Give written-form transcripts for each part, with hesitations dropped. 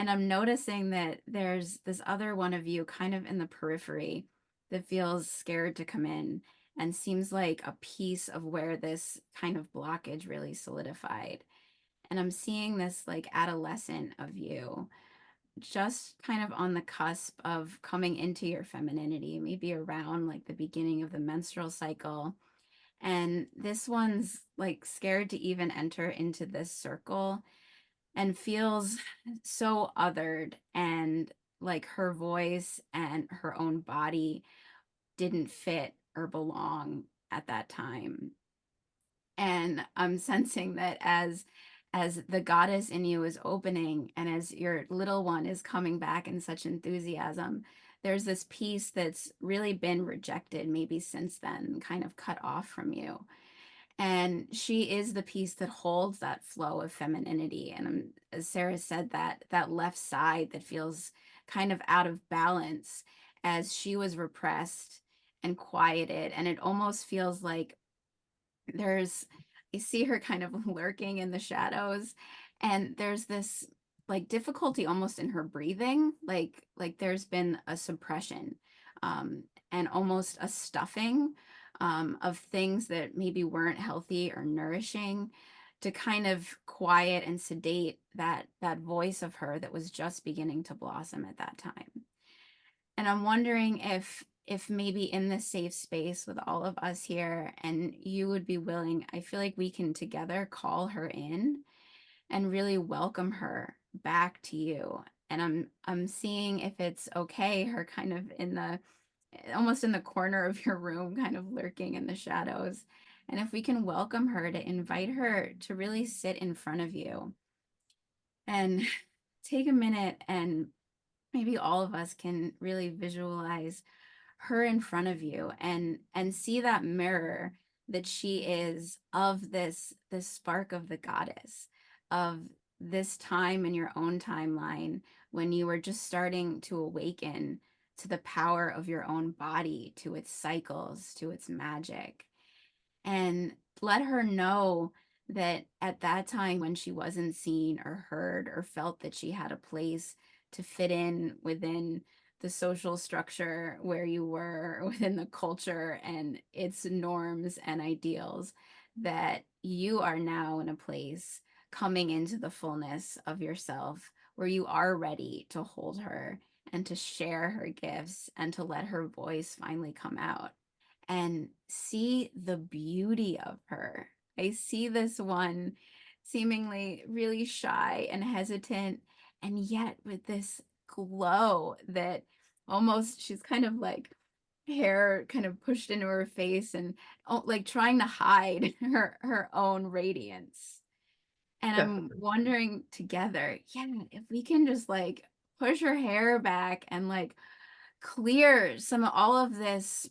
And I'm noticing that there's this other one of you kind of in the periphery that feels scared to come in and seems like a piece of where this kind of blockage really solidified. And I'm seeing this like adolescent of you just kind of on the cusp of coming into your femininity, maybe around like the beginning of the menstrual cycle. And this one's like scared to even enter into this circle and feels so othered, and like her voice and her own body didn't fit or belong at that time. And I'm sensing that as the goddess in you is opening and as your little one is coming back in such enthusiasm, there's this piece that's really been rejected maybe since then, kind of cut off from you. And she is the piece that holds that flow of femininity. And as Sarah said, that left side that feels kind of out of balance as she was repressed and quieted. And it almost feels like there's, I see her kind of lurking in the shadows, and there's this like difficulty almost in her breathing, like there's been a suppression, and almost a stuffing, of things that maybe weren't healthy or nourishing, to kind of quiet and sedate that voice of her that was just beginning to blossom at that time. And I'm wondering if maybe in this safe space with all of us here and you would be willing, I feel like we can together call her in and really welcome her back to you. And I'm seeing if it's okay, her kind of in the almost in the corner of your room, kind of lurking in the shadows. And if we can welcome her, to invite her to really sit in front of you and take a minute, and maybe all of us can really visualize her in front of you and see that mirror that she is of this spark of the goddess, of this time in your own timeline when you were just starting to awaken to the power of your own body, to its cycles, to its magic. And let her know that at that time when she wasn't seen or heard or felt that she had a place to fit in within the social structure where you were, within the culture and its norms and ideals, that you are now in a place coming into the fullness of yourself where you are ready to hold her and to share her gifts and to let her voice finally come out and see the beauty of her. I see this one seemingly really shy and hesitant, and yet with this glow that almost she's kind of like hair kind of pushed into her face and like trying to hide her own radiance. And I'm Definitely. wondering together, yeah, if we can just like push her hair back and like clear some of all of this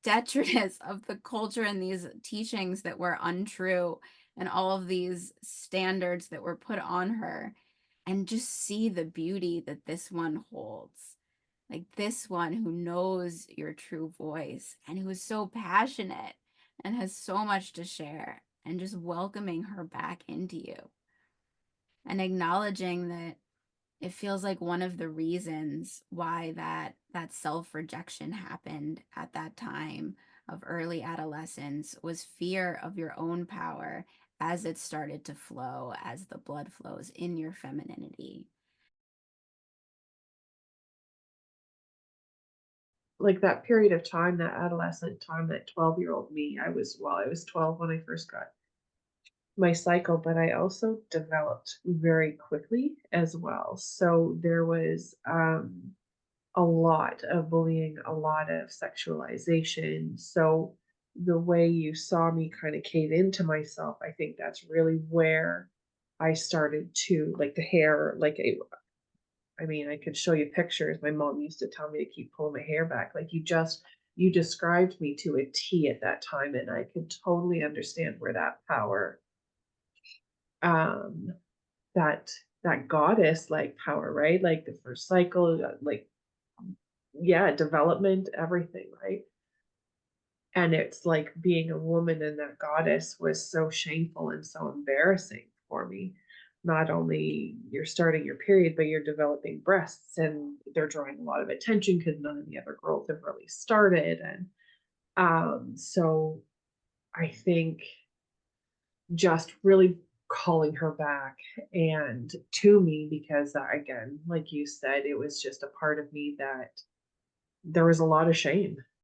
detritus of the culture and these teachings that were untrue and all of these standards that were put on her, and just see the beauty that this one holds, like this one who knows your true voice and who is so passionate and has so much to share, and just welcoming her back into you and acknowledging that it feels like one of the reasons why that self-rejection happened at that time of early adolescence was fear of your own power as it started to flow, as the blood flows in your femininity. Like that period of time, that adolescent time, that 12-year-old me, I was 12 when I first got my cycle, but I also developed very quickly as well. So there was a lot of bullying, a lot of sexualization. So the way you saw me kind of cave into myself, I think that's really where I started to like the hair, I mean, I could show you pictures. My mom used to tell me to keep pulling my hair back. Like you described me to a T at that time, and I could totally understand where that power, um, that that goddess like power, right? Like the first cycle, like yeah, development, everything, right? And it's like being a woman and that goddess was so shameful and so embarrassing for me. not only you're starting your period, but you're developing breasts and they're drawing a lot of attention because none of the other girls have really started. And so I think just really calling her back and to me, because again, like you said, it was just a part of me that there was a lot of shame.